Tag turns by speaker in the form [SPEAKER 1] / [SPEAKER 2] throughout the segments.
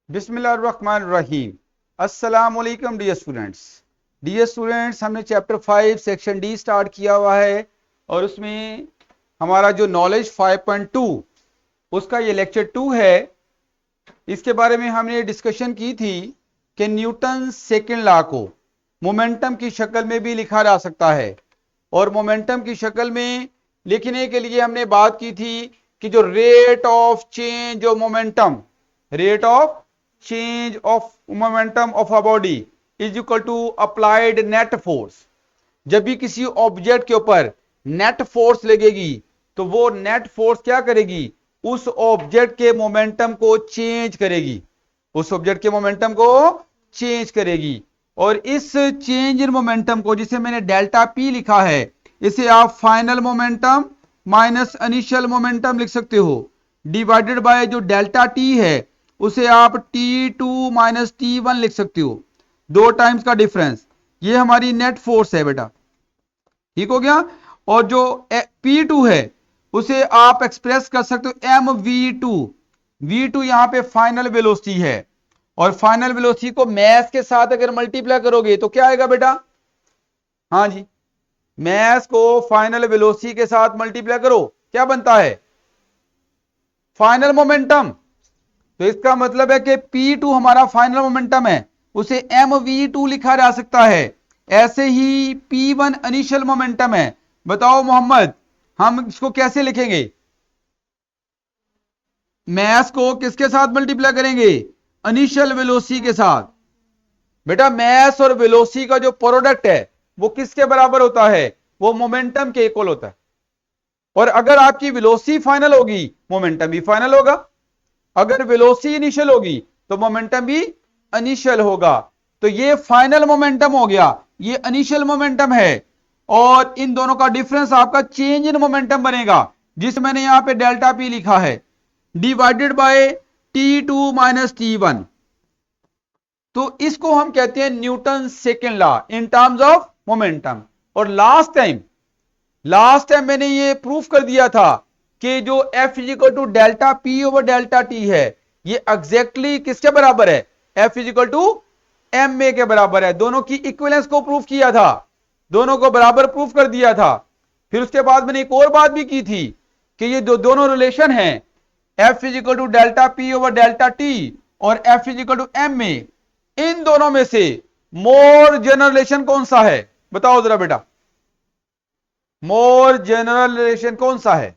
[SPEAKER 1] बिस्मिल्लाहिर्रहमानिर्रहीम। अस्सलाम वालेकुम डियर स्टूडेंट्स। हमने चैप्टर 5 सेक्शन डी स्टार्ट किया हुआ है और उसमें हमारा जो नॉलेज 5.2 उसका ये लेक्चर 2 है। इसके बारे में हमने डिस्कशन की थी कि न्यूटन सेकंड लॉ को मोमेंटम की शक्ल में भी लिखा जा सकता है और मोमेंटम की शक्ल में लिखने के लिए हमने बात की थी कि जो rate of change of momentum of a body is equal to applied net force. जब भी किसी ऑब्जेक्ट के ऊपर नेट फोर्स लगेगी तो वो नेट फोर्स क्या करेगी, उस ऑब्जेक्ट के मोमेंटम को चेंज करेगी, और इस चेंज इन मोमेंटम को, जिसे मैंने डेल्टा पी लिखा है, इसे आप final momentum minus initial momentum लिख सकते हो, डिवाइडेड बाय जो डेल्टा टी है उसे आप T2 माइनस T1 लिख सकते हो, 2 टाइम्स का डिफरेंस। ये हमारी नेट फोर्स है बेटा, ठीक हो गया। और जो P2 है उसे आप एक्सप्रेस कर सकते हो mv2 यहां पे फाइनल वेलोसिटी है, और फाइनल वेलोसिटी को मैस के साथ अगर मल्टीप्लाई करोगे तो क्या आएगा बेटा? हाँ जी, मैस को फाइनल वेलोसिटी के साथ मल्टीप्लाई करो, क्या बनता है? Final momentum. तो इसका मतलब है कि P2 हमारा फाइनल मोमेंटम है, उसे mv2 लिखा जा सकता है। ऐसे ही P1 इनिशियल मोमेंटम है। बताओ मोहम्मद, हम इसको कैसे लिखेंगे? मैस को किसके साथ मल्टीप्लाई करेंगे? इनिशियल वेलोसिटी के साथ। बेटा मैस और वेलोसिटी का जो प्रोडक्ट है वो किसके बराबर होता है? वो मोमेंटम के इक्वल होता है। और अगर आपकी वेलोसिटी फाइनल होगी मोमेंटम भी फाइनल होगा, अगर वेलोसिटी इनिशियल होगी तो मोमेंटम भी इनिशियल होगा। तो ये फाइनल मोमेंटम हो गया, ये इनिशियल मोमेंटम है, और इन दोनों का डिफरेंस आपका चेंज इन मोमेंटम बनेगा, जिस मैंने यहां पे डेल्टा पी लिखा है, divided by T2 minus T1। तो इसको हम कहते हैं Newton second law in terms of momentum. और लास्ट टाइम मैंने ये प्रूफ कर दिया था कि जो F is equal to delta P over delta T है, ये एग्जैक्टली किसके बराबर है? F is equal to M A के बराबर है। दोनों की इक्विवेलेंस को प्रूफ किया था, दोनों को बराबर प्रूफ कर दिया था। फिर उसके बाद मैंने एक और बात भी की थी कि ये दोनों रिलेशन हैं, F is equal to delta P over delta T और F is equal to M A, इन दोनों में से मोर जनरल रिलेशन कौन सा है? बताओ जरा बेटा, मोर जनरल रिलेशन कौन सा है?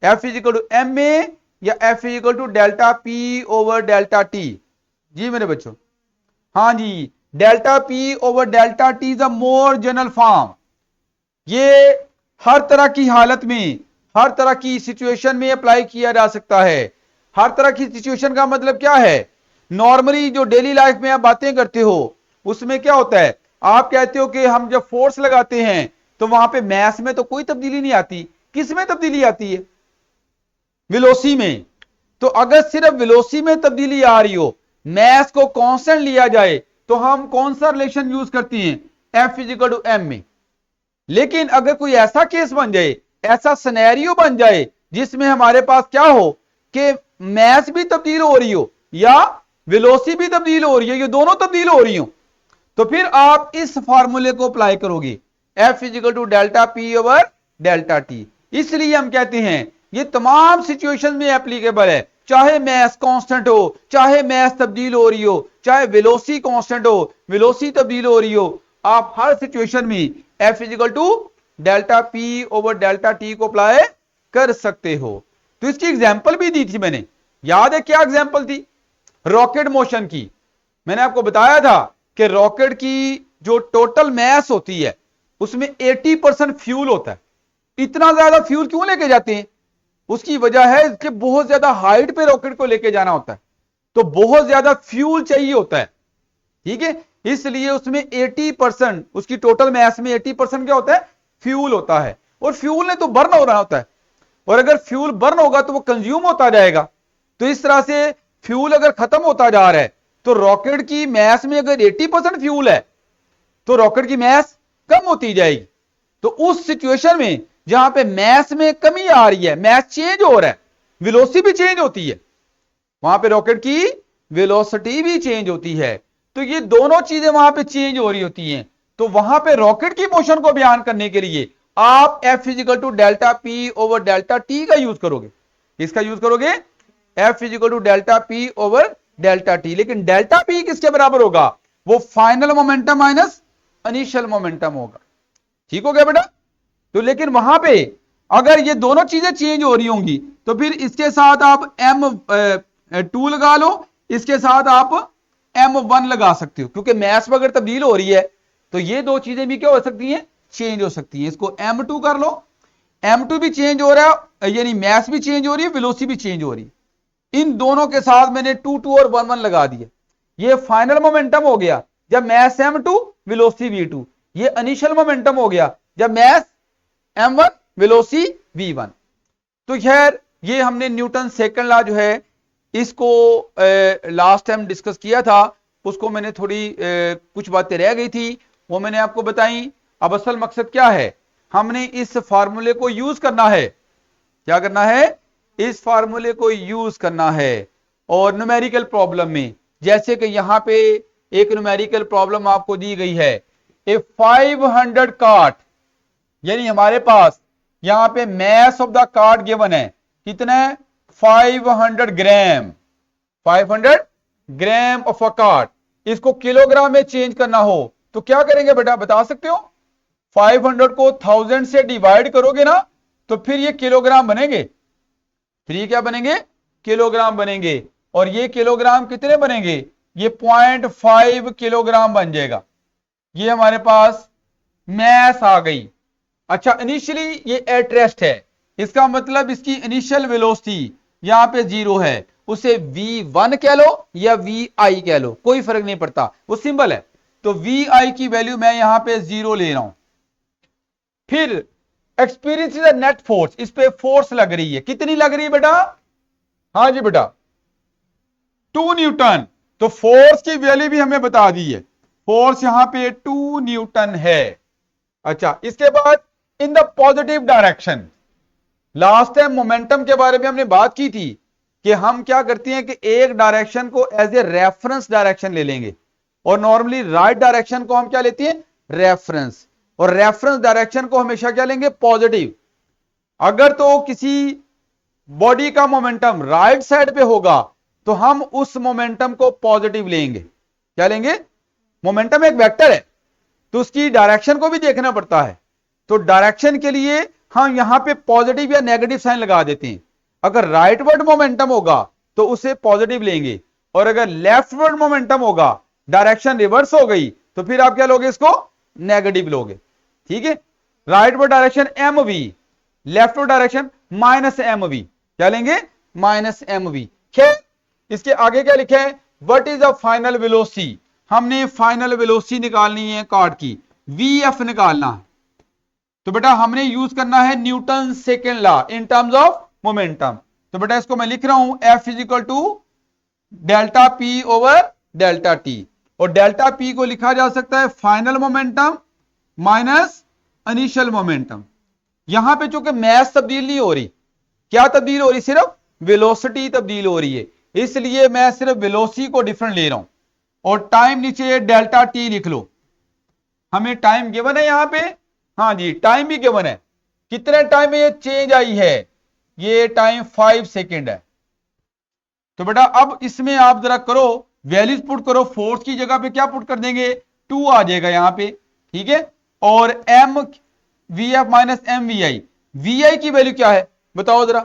[SPEAKER 1] F is equal to M A या F is equal to delta P over delta T? जी मेरे बच्चों, हाँ जी, delta P over delta T is a more general form. ये हर तरह की हालत में, हर तरह की सिचुएशन में अप्लाई किया जा सकता है। हर तरह की सिचुएशन का मतलब क्या है? नॉर्मली जो डेली लाइफ में आप बातें करते हो उसमें क्या होता है, आप कहते हो कि हम जब फोर्स लगाते हैं तो वहां पे मैस में तो कोई तब्दीली नहीं आती। किस में तब्दीली आती है? वेलोसिटी में। तो अगर सिर्फ वेलोसिटी में तब्दीली आ रही हो, मैस को कांस्टेंट लिया जाए, तो हम कौन सा रिलेशन यूज करते हैं? F is equal to M में। लेकिन अगर कोई ऐसा केस बन जाए, ऐसा सिनेरियो बन जाए जिसमें हमारे पास क्या हो कि मैस भी तब्दील हो रही हो या वेलोसिटी भी तब्दील हो रही है, ये दोनों तब्दील हो रही हो, तो फिर आप इस फार्मूले को अप्लाई करोगे, F is equal to delta P over delta T. इसलिए हम कहते हैं ये तमाम सिचुएशन में एप्लीकेबल है, चाहे मैस कांस्टेंट हो, चाहे मैस तब्दील हो रही हो, चाहे वेलोसिटी कांस्टेंट हो, वेलोसिटी तब्दील हो रही हो, आप हर सिचुएशन में F is equal to delta P over delta T को अप्लाई कर सकते हो। तो इसकी एग्जांपल भी दी थी मैंने, याद है क्या एग्जांपल थी? रॉकेट मोशन की। मैंने आपको बताया था कि रॉकेट की जो टोटल मैस होती है उसमें 80% फ्यूल होता है। इतना ज्यादा फ्यूल क्यों लेके जाते हैं? उसकी वजह है कि बहुत ज्यादा हाइट पे रॉकेट को लेके जाना होता है, तो बहुत ज्यादा फ्यूल चाहिए होता है, ठीक है। इसलिए उसमें 80%, उसकी टोटल मैस में 80% क्या होता है? फ्यूल होता है। और फ्यूल ने तो बर्न हो रहा होता है, और अगर फ्यूल बर्न होगा तो वो कंज्यूम होता जाएगा। तो इस तरह से फ्यूल अगर खत्म होता जा रहा है तो रॉकेट की मैस में अगर 80% फ्यूल है तो रॉकेट की मैस कम होती जाएगी। तो उस सिचुएशन में जहां पे मैस में कमी आ रही है, मैस चेंज हो रहा है, वेलोसिटी भी चेंज होती है, वहां पे रॉकेट की वेलोसिटी भी चेंज होती है। तो ये दोनों चीजें वहां पे चेंज हो रही होती हैं। तो वहां पे रॉकेट की मोशन को बयान करने के लिए आप F is equal to delta P over delta T का यूज करोगे। इसका यूज करोगे F is equal to delta P over delta T. लेकिन डेल्टा पी किसके बराबर होगा? वो final momentum minus initial momentum होगा। ठीक हो गया बेटा? तो लेकिन वहां पे अगर ये दोनों चीजें चेंज हो रही होंगी तो फिर इसके साथ आप M2 लगा लो, इसके साथ आप M1 लगा सकते हो, क्योंकि मैस अगर तब्दील हो रही है तो ये दो चीजें भी क्या हो सकती हैं? चेंज हो सकती हैं। इसको M2 कर लो, M2 भी चेंज हो रहा है, यानी मैस भी चेंज हो रही है, वेलोसिटी भी चेंज हो रही है। इन दोनों के साथ मैंने 2 2 और 1 1 लगा दिया। ये फाइनल मोमेंटम हो गया जब मैस M2 वेलोसिटी V2। ये इनिशियल मोमेंटम हो गया जब मैस M1 वेलोसिटी V1। तो खैर ये हमने न्यूटन सेकंड लॉ जो है इसको लास्ट टाइम डिस्कस किया था, उसको मैंने थोड़ी कुछ बातें रह गई थी वो मैंने आपको बताई। अब असल मकसद क्या है? हमने इस फार्मूले को यूज करना है। क्या करना है? इस फार्मूले को यूज करना है। और न्यूमेरिकल प्रॉब्लम में, जैसे कि यहां पे एक न्यूमेरिकल प्रॉब्लम आपको दी गई है, ए 500 कार्ट, यानी हमारे पास यहां पे mass of the cart given है। कितना है? 500 ग्राम। 500 ग्राम ऑफ अ कार्ट। इसको किलोग्राम में चेंज करना हो तो क्या करेंगे बेटा, बता सकते हो? 500 को 1000 से डिवाइड करोगे ना तो फिर ये किलोग्राम बनेंगे। फिर ये क्या बनेंगे? किलोग्राम बनेंगे। और ये किलोग्राम कितने बनेंगे? ये 0.5 किलोग्राम बन जाएगा। ये हमारे पास मैस आ गई। अच्छा, इनिशियली ये एट रेस्ट है, इसका मतलब इसकी इनिशियल वेलोसिटी यहां पे 0 है। उसे V1 कह लो या VI कह लो, कोई फर्क नहीं पड़ता, वो सिंबल है। तो VI की वैल्यू मैं यहां पे 0 ले रहा हूं। फिर एक्सपीरियंस इज नेट फोर्स, इस पे फोर्स लग रही है। कितनी लग रही है बेटा? हाँ जी बेटा, 2 न्यूटन। तो फोर्स की वैल्यू भी हमें बता दी है, फोर्स यहां पे 2 न्यूटन है। अच्छा, इसके बाद in the positive direction, last time momentum के बारे में हमने बात की थी कि हम क्या करते हैं कि एक डायरेक्शन को एज ए रेफरेंस डायरेक्शन ले लेंगे, और नॉर्मली राइट डायरेक्शन को हम क्या लेते हैं? रेफरेंस। और रेफरेंस डायरेक्शन को हमेशा क्या लेंगे? पॉजिटिव। अगर तो किसी बॉडी का मोमेंटम राइट साइड पे होगा तो हम उस मोमेंटम को पॉजिटिव लेंगे। क्या लेंगे? मोमेंटम एक वेक्टर है तो उसकी डायरेक्शन को भी देखना पड़ता है। तो डायरेक्शन के लिए हम यहां पे पॉजिटिव या नेगेटिव साइन लगा देते हैं। अगर राइटवर्ड मोमेंटम होगा तो उसे पॉजिटिव लेंगे, और अगर लेफ्टवर्ड मोमेंटम होगा, डायरेक्शन रिवर्स हो गई, तो फिर आप क्या लोगे? इसको नेगेटिव लोगे। ठीक है? Rightward direction MV, leftward direction -MV। क्या लेंगे? -MV। खैर, इसके आगे क्या लिखा है? What is the final velocity. हमने फाइनल वेलोसिटी निकालनी है कार्ड की, VF निकालना है। तो बेटा हमने यूज करना है Newton second law in terms of momentum. तो बेटा इसको मैं लिख रहा हूं F is equal to delta P over delta T। और डेल्टा P को लिखा जा सकता है final momentum minus initial momentum. यहां पे चूंकि मैस तब्दील नहीं हो रही, क्या तब्दील हो रही? सिर्फ वेलोसिटी तब्दील हो रही है, इसलिए मैं सिर्फ वेलोसिटी को डिफरेंट ले रहा हूं। और टाइम नीचे डेल्टा T लिख लो। हमें टाइम गिवन है यहां पे, हाँ जी, टाइम भी गिवन है। कितने टाइम में ये चेंज आई है? ये टाइम 5 सेकेंड है। तो बेटा अब इसमें आप जरा करो, वैल्यूज पुट करो। फोर्स की जगह पे क्या पुट कर देंगे? 2 आ जाएगा यहां पे। ठीक है? और MVF माइनस MVI, VI की वैल्यू क्या है बताओ जरा?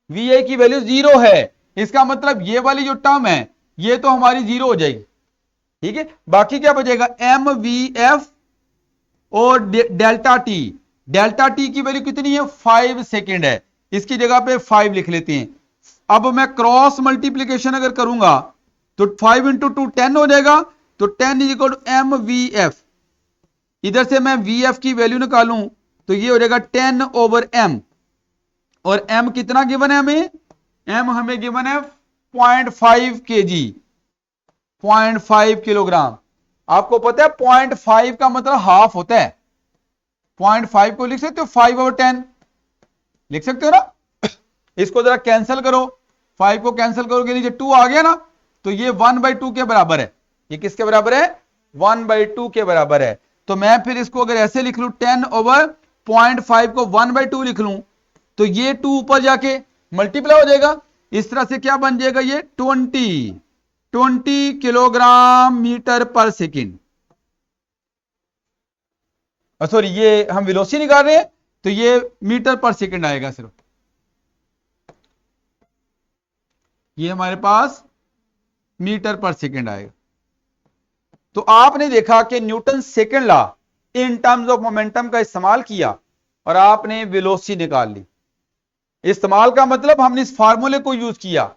[SPEAKER 1] VI की वैल्यू 0 है। इसका मतलब ये वाली जो टर्म है ये तो हमारी 0 हो जाएगी। ठीक है? बाकी क्या बचेगा? MVF और डेल्टा T। डेल्टा T की वैल्यू कितनी है? 5 सेकेंड है। इसकी जगह पे 5 लिख लेते हैं। अब मैं क्रॉस मल्टीप्लीकेशन अगर करूंगा तो 5 इंटू 2 10 हो जाएगा। तो 10 इज इक्वल टू MVF। इधर से मैं VF की वैल्यू निकालूं तो ये हो जाएगा 10 ओवर M। और M कितना गिवन है हमें? M हमें गिवन है 0.5 kg, 0.5 किलोग्राम। आपको पता है 0.5 का मतलब हाफ होता है। 0.5 को लिख सकते हो 5 ओवर 10, लिख सकते हो ना? इसको जरा कैंसिल करो 5 को कैंसिल करोगे नीचे 2 आ गया ना, तो ये 1/2 के बराबर है। ये किसके बराबर है? 1/2 के बराबर है। तो मैं फिर इसको अगर ऐसे लिख लूं 10/0.5 को 1/2 लिख लूं, तो ये 2 ऊपर जाके मल्टीप्लाई हो जाएगा। इस तरह से क्या बन जाएगा? ये 20 kilogram metre per second. Sorry, ये हम वेलोसिटी निकाल रहे हैं, तो ये मीटर पर सेकेंड आएगा सिर्फ। ये हमारे पास मीटर पर सेकेंड आएगा। तो आपने देखा कि Newton second law in terms of momentum का इस्तेमाल किया और आपने वेलोसिटी निकाल ली। इस्तेमाल का मतलब हमने इस फार्मूले को यूज किया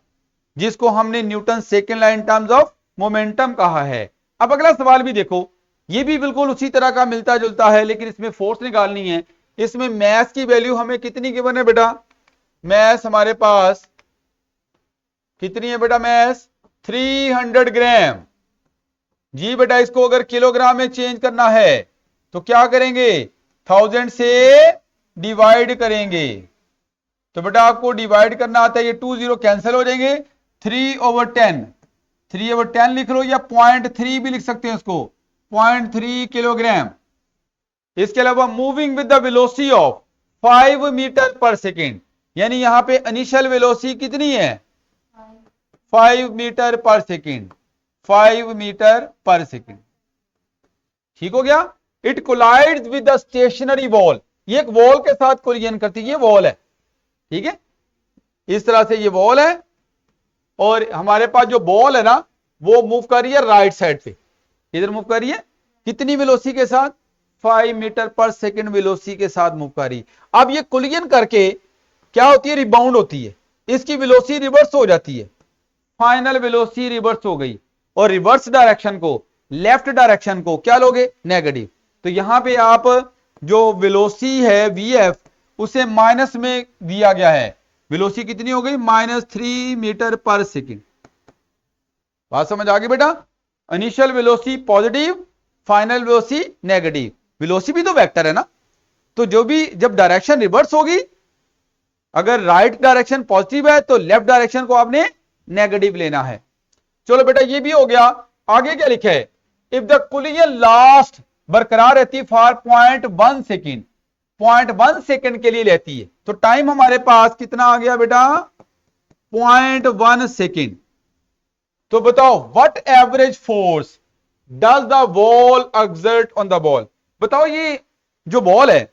[SPEAKER 1] जिसको हमने Newton second law in terms of momentum कहा है। अब अगला सवाल भी देखो, ये भी बिल्कुल उसी तरह का मिलता जुलता है, लेकिन इसमें फोर्स निकालनी है। इसमें मैस की वैल्यू हमें कितनी गिवन है बेटा? मैस हमारे पास कितनी है बेटा? मैस 300 ग्राम। जी बेटा, इसको अगर किलोग्राम में चेंज करना है तो क्या करेंगे? 1000 से डिवाइड करेंगे। तो बेटा आपको डिवाइड करना आता है, ये 2 0 कैंसिल हो जाएंगे। 3/10 लिख लो, या 0.3 भी लिख सकते हैं इसको, 0.3 किलोग्राम। इसके अलावा moving with the velocity of 5 metre per second, यानी यहां पे इनिशियल वेलोसिटी कितनी है? 5 metre per second. 5 metre per second. ठीक हो गया? It collides with the stationary wall. ये एक वॉल के साथ कोलिजन करती है, ये वॉल है। ठीक है, इस तरह से ये वॉल है और हमारे पास जो बॉल है ना वो मूव कर रही है राइट साइड पे। इधर मूव कर रही है कितनी वेलोसिटी के साथ? 5 मीटर पर सेकेंड वेलोसिटी के साथ मूव कर रही। अब ये कोलिजन करके क्या होती है? रिबाउंड होती है, इसकी वेलोसिटी रिवर्स हो जाती है। फाइनल वेलोसिटी रिवर्स हो गई, और रिवर्स डायरेक्शन को, लेफ्ट डायरेक्शन को क्या लोगे? नेगेटिव। तो यहां पे आप जो वेलोसिटी है vf उसे माइनस में दिया गया है। वेलोसिटी कितनी हो गई? -3 मीटर पर सेकेंड। बात समझ आ गई बेटा? Initial velocity positive, final velocity negative. Velocity भी तो वेक्टर है ना, तो जो भी जब डायरेक्शन रिवर्स होगी, अगर राइट डायरेक्शन पॉजिटिव है तो लेफ्ट डायरेक्शन को आपने नेगेटिव लेना है। चलो बेटा ये भी हो गया। आगे क्या लिखा है? इफ द कोलिजन लास्ट बरकरार रहती फॉर 0.1 सेकेंड, 0.1 सेकेंड के लिए लेती है, तो टाइम हमारे पास कितना आ गया बेटा? 0.1 सेकेंड। तो बताओ what average force does the ball exert on the ball? बताओ ये जो बॉल है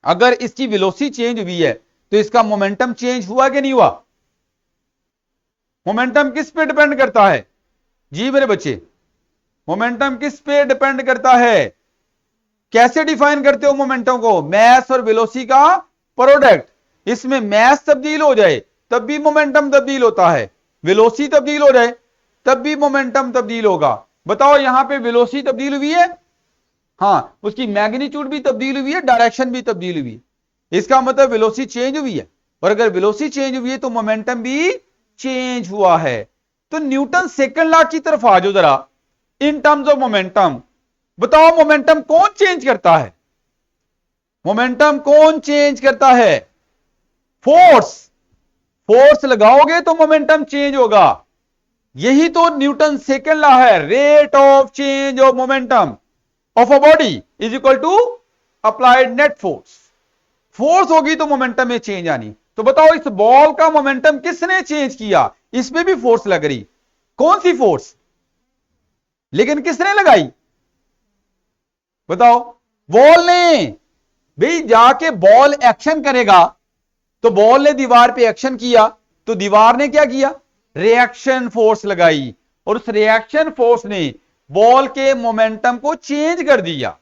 [SPEAKER 1] अगर इसकी वेलोसिटी चेंज हुई है तो इसका मोमेंटम चेंज हुआ कि नहीं हुआ? मोमेंटम किस पे डिपेंड करता है? जी मेरे बच्चे, मोमेंटम किस पे डिपेंड करता है? कैसे डिफाइन करते हो मोमेंटम को? मैस और वेलोसिटी का प्रोडक्ट। इसमें मैस तब्दील हो जाए तब भी मोमेंटम तब्दील होता है, वेलोसिटी तब्दील हो जाए तब भी मोमेंटम तब्दील होगा। बताओ यहां पे वेलोसिटी तब्दील हुई है, हाँ, उसकी मैग्नीट्यूड भी तब्दील हुई है, डायरेक्शन भी तब्दील हुई है। इसका मतलब वेलोसिटी चेंज हुई है, और अगर वेलोसिटी चेंज हुई है तो मोमेंटम भी चेंज हुआ है। तो न्यूटन सेकंड लॉ की तरफ आ जाओ जरा, इन टर्म्स ऑफ मोमेंटम। बताओ मोमेंटम कौन चेंज करता है? मोमेंटम कौन चेंज करता है? फोर्स। फोर्स लगाओगे तो मोमेंटम चेंज होगा। यही तो न्यूटन सेकंड लॉ है, rate of change of momentum of a body is equal to applied net force. Force होगी तो मोमेंटम में चेंज आनी। तो बताओ इस बॉल का मोमेंटम किसने चेंज किया? इसमें भी फोर्स लग रही। कौन सी फोर्स? लेकिन किसने लगाई? बताओ। बॉल ने। भाई जाके बॉल एक्शन करेगा, तो बॉल ने दीवार पे एक्शन किया, तो दीवार ने क्या किया? रिएक्शन फोर्स लगाई, और उस रिएक्शन फोर्स ने बॉल के मोमेंटम को चेंज कर दिया।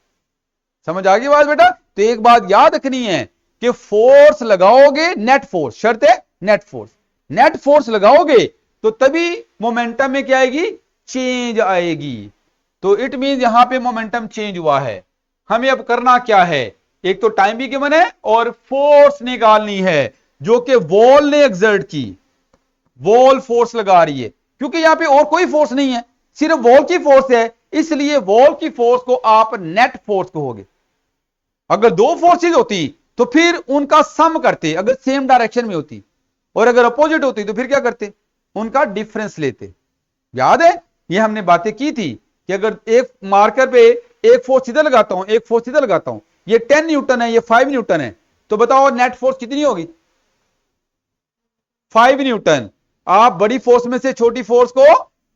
[SPEAKER 1] समझ आ गई बात बेटा? तो एक बात याद रखनी है कि फोर्स लगाओगे, नेट फोर्स, शर्त है नेट फोर्स, नेट फोर्स लगाओगे तो तभी मोमेंटम में क्या आएगी? चेंज आएगी। तो इट मीन यहां पे मोमेंटम चेंज हुआ है। हमें अब करना क्या है? एक तो टाइम भी गिवन है और फोर्स निकालनी है जो कि वॉल ने एक्सर्ट की। वॉल फोर्स लगा रही है, क्योंकि यहां पे और कोई फोर्स नहीं है, सिर्फ वॉल की फोर्स है, इसलिए वॉल की फोर्स को आप नेट फोर्स कहोगे। अगर दो फोर्सेज होती तो फिर उनका सम करते, अगर सेम डायरेक्शन में होती, और अगर अपोजिट होती तो फिर क्या करते, उनका डिफरेंस लेते। याद है ये हमने बातें की थी कि अगर एक मार्कर पे एक फोर्स इधर लगाता हूं, एक फोर्स इधर लगाता हूं, ये 10 न्यूटन है, ये 5 न्यूटन है, तो बताओ नेट फोर्स कितनी होगी? 5 न्यूटन। आप बड़ी फोर्स में से छोटी फोर्स को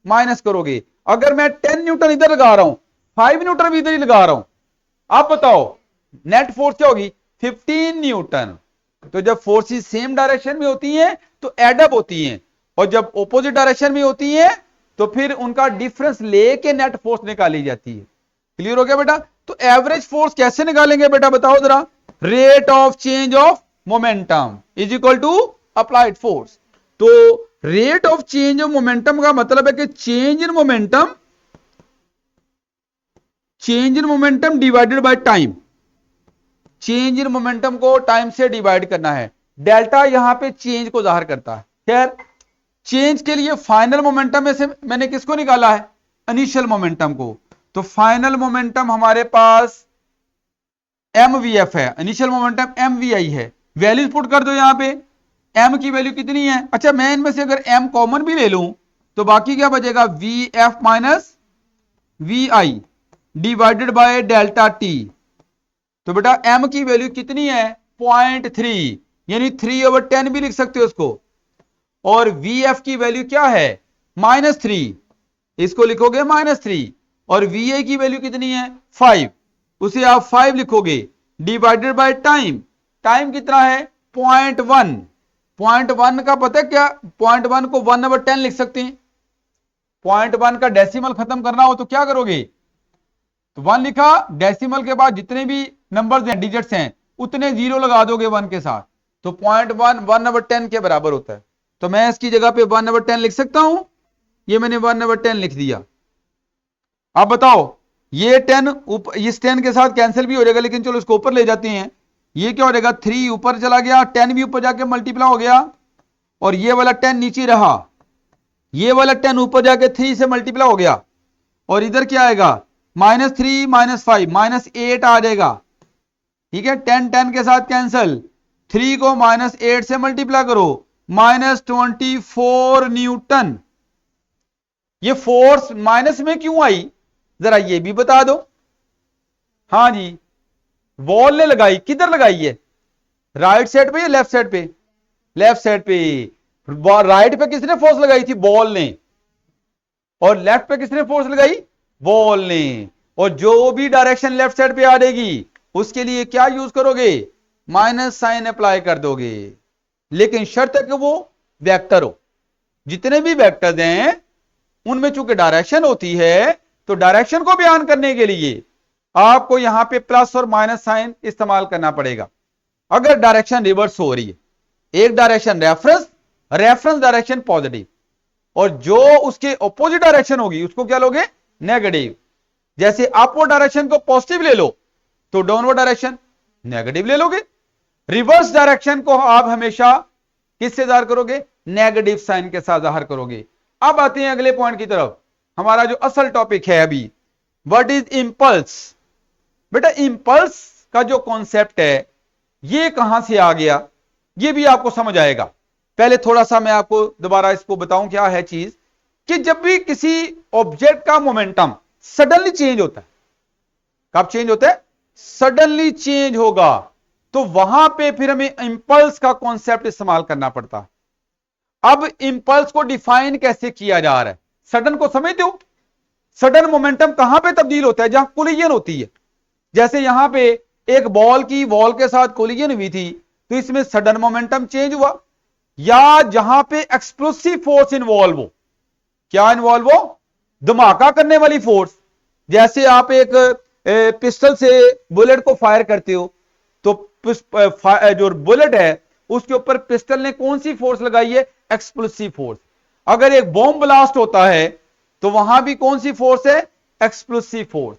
[SPEAKER 1] माइनस करोगे। अगर मैं 10 न्यूटन इधर लगा रहा हूं, 5 न्यूटन भी इधर ही लगा रहा हूं, आप बताओ नेट फोर्स क्या होगी? 15 न्यूटन। तो जब फोर्सेस सेम डायरेक्शन में होती हैं तो एडअप होती हैं, और जब ऑपोजिट डायरेक्शन में होती हैं तो फिर उनका डिफरेंस लेके नेट फोर्स निकाली जाती है। क्लियर हो गया बेटा? तो एवरेज फोर्स कैसे निकालेंगे बेटा, बताओ जरा। Rate of change of momentum is equal to applied force. तो rate of change of momentum का मतलब है कि change in momentum divided by time. Change in momentum को टाइम से डिवाइड करना है। डेल्टा यहां पे चेंज को जाहिर करता है। खैर, चेंज के लिए फाइनल मोमेंटम में से मैंने किसको निकाला है? इनिशियल मोमेंटम को। तो फाइनल मोमेंटम हमारे पास mvf है, इनिशियल मोमेंटम mvi है। वैल्यूज पुट कर दो यहां पे। m की वैल्यू कितनी है? अच्छा, मैं इनमें से अगर m कॉमन भी ले लूं तो बाकी क्या बचेगा? vf minus vi divided by delta t। तो बेटा m की वैल्यू कितनी है? 0.3, यानी 3/10 भी लिख सकते हो उसको। और vf की वैल्यू क्या है? -3, इसको लिखोगे -3। और vi की वैल्यू कितनी है? 5, उसे आप 5 लिखोगे डिवाइडेड बाय टाइम। टाइम कितना है? 0.1। 0.1 का पता है क्या? 0.1 को 1/10 लिख सकते हैं। 0.1 का डेसिमल खत्म करना हो तो क्या करोगे? तो 1 लिखा, डेसिमल के बाद जितने भी नंबर्स हैं, डिजिट्स हैं, उतने जीरो लगा दोगे 1 के साथ, तो 0.1 1/10 के बराबर होता है। तो मैं इसकी जगह पे 1/10 लिख सकता हूं। ये मैंने 1/10 लिख दिया। अब बताओ, ये 10 इस 10 के साथ कैंसिल भी हो जाएगा, लेकिन चलो इसको ऊपर ले जाते हैं। ये क्या हो जाएगा? 3 ऊपर चला गया, 10 भी ऊपर जाके मल्टीप्लाई हो गया, और ये वाला 10 नीचे रहा। ये वाला 10 ऊपर जाके 3 से मल्टीप्लाई हो गया, और इधर क्या आएगा? -3 -5 -8 आ जाएगा। ठीक है, 10 के साथ कैंसिल। 3 को -8 से मल्टीप्लाई करो, -24 न्यूटन। ये फोर्स माइनस में क्यों आई, जरा ये भी बता दो। हाँ जी, बॉल ने लगाई, किधर लगाई है? राइट साइड पे या लेफ्ट साइड पे? लेफ्ट साइड पे। राइट पे किसने फोर्स लगाई थी? बॉल ने। और लेफ्ट पे किसने फोर्स लगाई? बॉल ने। और जो भी डायरेक्शन लेफ्ट साइड पे आ जाएगी उसके लिए क्या यूज करोगे? माइनस साइन अप्लाई कर दोगे। लेकिन शर्त है कि वो वेक्टर हो। जितने भी वेक्टर्स हैं उनमें चूंकि डायरेक्शन होती है, तो डायरेक्शन को बयान करने के लिए आपको यहां पे प्लस और माइनस साइन इस्तेमाल करना पड़ेगा। अगर डायरेक्शन रिवर्स हो रही है, एक डायरेक्शन रेफरेंस डायरेक्शन पॉजिटिव, और जो उसके ऑपोजिट डायरेक्शन होगी उसको क्या लोगे? नेगेटिव। जैसे अपवर्ड डायरेक्शन को पॉजिटिव ले लो तो डाउनवर्ड डायरेक्शन नेगेटिव ले लोगे। रिवर्स डायरेक्शन को आप हमेशा किससे जाहिर करोगे? नेगेटिव साइन के साथ जाहिर करोगे। अब आते हैं अगले पॉइंट की तरफ, हमारा जो असल टॉपिक है अभी, व्हाट इज इंपल्स। बेटा, इंपल्स का जो कॉन्सेप्ट है ये कहां से आ गया, ये भी आपको समझ आएगा। पहले थोड़ा सा मैं आपको दोबारा इसको बताऊं क्या है चीज, कि जब भी किसी ऑब्जेक्ट का मोमेंटम सडनली चेंज होता है, कब चेंज होता है? सडनली चेंज होगा, तो वहां पे फिर हमें इंपल्स का कॉन्सेप्ट इस्तेमाल करना पड़ता है। अब इंपल्स को डिफाइन कैसे किया जा रहा है? सडन को समझते हो? सडन मोमेंटम कहां पे तब्दील होता है? जहां कोलिजन होती है। जैसे यहां पे एक बॉल की वॉल के साथ कोलिजन हुई थी, तो इसमें सडन मोमेंटम चेंज हुआ। या जहां पे एक्सप्लोसिव फोर्स इन्वॉल्व हो, क्या इन्वॉल्व हो? धमाका करने वाली फोर्स। जैसे आप एक पिस्टल से बुलेट को फायर करते हो, तो जो बुलेट है उसके ऊपर पिस्टल ने कौन सी फोर्स लगाई है? Explosive force. अगर एक बॉम्ब ब्लास्ट होता है तो वहां भी कौन सी फोर्स है? Explosive force.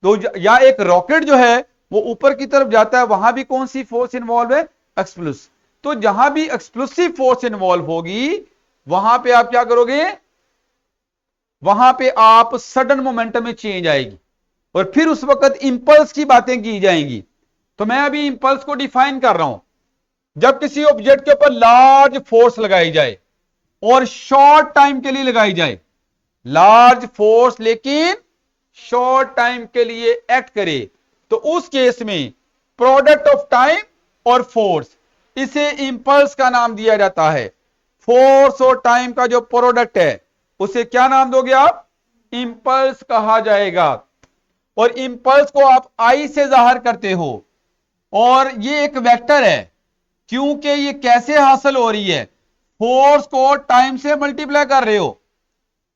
[SPEAKER 1] तो या एक रॉकेट जो है वो ऊपर की तरफ जाता है, वहां भी कौन सी फोर्स इन्वॉल्व है? एक्सप्लोसिव। तो जहां भी एक्सप्लोसिव फोर्स इन्वॉल्व होगी वहां पे आप क्या करोगे? वहां पे आप सडन मोमेंटम में चेंज आएगी, और फिर उस वक्त इंपल्स की बातें की जाएंगी। तो मैं अभी इंपल्स को डिफाइन कर रहा हूं। जब किसी ऑब्जेक्ट के ऊपर लार्ज फोर्स लगाई जाए और शॉर्ट टाइम के लिए लगाई जाए, लार्ज फोर्स लेकिन शॉर्ट टाइम के लिए एक्ट करे, तो उस केस में प्रोडक्ट ऑफ टाइम और फोर्स, इसे इंपल्स का नाम दिया जाता है। फोर्स और टाइम का जो प्रोडक्ट है उसे क्या नाम दोगे आप? इंपल्स कहा जाएगा। और इंपल्स को आप आई से जाहिर करते हो, और ये एक वेक्टर है, क्योंकि ये कैसे हासिल हो रही है? फोर्स को टाइम से मल्टीप्लाई कर रहे हो,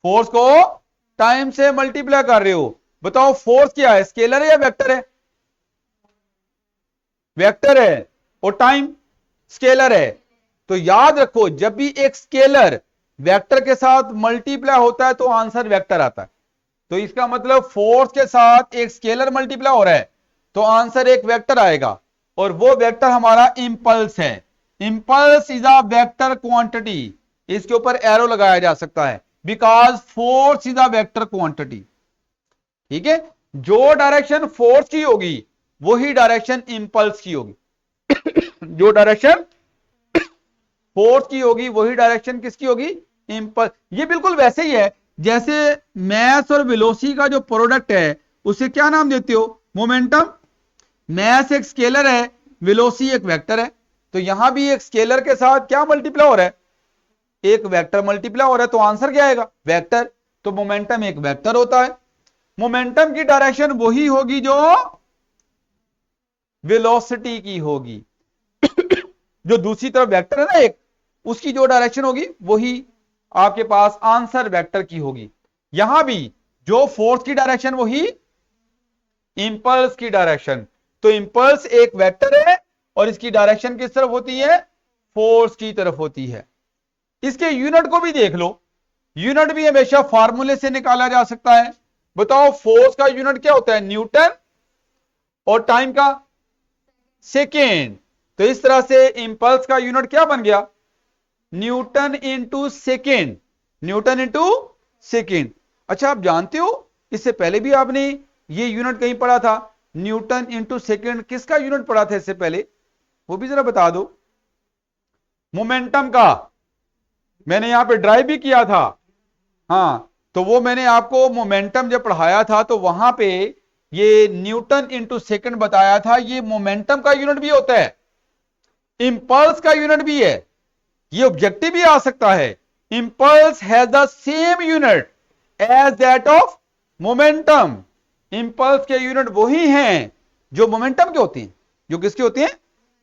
[SPEAKER 1] फोर्स को टाइम से मल्टीप्लाई कर रहे हो। बताओ फोर्स क्या है, स्केलर है या वेक्टर है? वेक्टर है। और टाइम स्केलर है। तो याद रखो, जब भी एक स्केलर वेक्टर के साथ मल्टीप्लाई होता है तो आंसर वेक्टर आता है। तो इसका मतलब फोर्स के साथ एक स्केलर मल्टीप्लाई हो रहा है तो आंसर एक वेक्टर आएगा, और वो वेक्टर हमारा इंपल्स है। Impulse is a vector quantity, इसके ऊपर एरो लगाया जा सकता है, because force is a vector quantity. ठीक है, जो डायरेक्शन फोर्स की होगी वही डायरेक्शन इंपल्स की होगी। जो डायरेक्शन फोर्स की होगी वही डायरेक्शन किसकी होगी? इंपल्स। ये बिल्कुल वैसे ही है जैसे मैस और वेलोसिटी का जो प्रोडक्ट है उसे क्या नाम देते हो? मोमेंटम। मैस एक स्केलर है, वेलोसिटी एक वेक्टर है। तो यहां भी एक स्केलर के साथ क्या मल्टीप्लाई हो रहा है? एक वेक्टर मल्टीप्लाई हो रहा है, तो आंसर क्या आएगा? वेक्टर। तो मोमेंटम एक वेक्टर होता है। मोमेंटम की डायरेक्शन वही होगी जो वेलोसिटी की होगी। जो दूसरी तरफ वेक्टर है ना एक, उसकी जो डायरेक्शन होगी वही आपके पास आंसर वेक्टर की होगी। यहां भी जो फोर्स की डायरेक्शन वही इंपल्स की डायरेक्शन। तो इंपल्स एक वेक्टर है और इसकी डायरेक्शन किस तरफ होती है? फोर्स की तरफ होती है। इसके यूनिट को भी देख लो, यूनिट भी हमेशा फार्मूले से निकाला जा सकता है। बताओ फोर्स का यूनिट क्या होता है? न्यूटन, और टाइम का सेकेंड। तो इस तरह से इंपल्स का यूनिट क्या बन गया? Newton into second. Newton into second. अच्छा, आप जानते हो इससे पहले भी आपने ये यूनिट कहीं पढ़ा था? न्यूटन इंटू सेकेंड किसका यूनिट पढ़ा था इससे पहले? वो भी जरा बता दो। मोमेंटम का। मैंने यहां पे ड्राइव भी किया था। हाँ, तो वो मैंने आपको मोमेंटम जब पढ़ाया था तो वहां पे ये न्यूटन इंटू सेकेंड बताया था। ये मोमेंटम का यूनिट भी होता है, इंपल्स का यूनिट भी है। ये ऑब्जेक्टिव भी आ सकता है। Impulse has the same unit as that of momentum. Impulse के यूनिट वही हैं जो मोमेंटम के होते हैं। जो किसके होते हैं?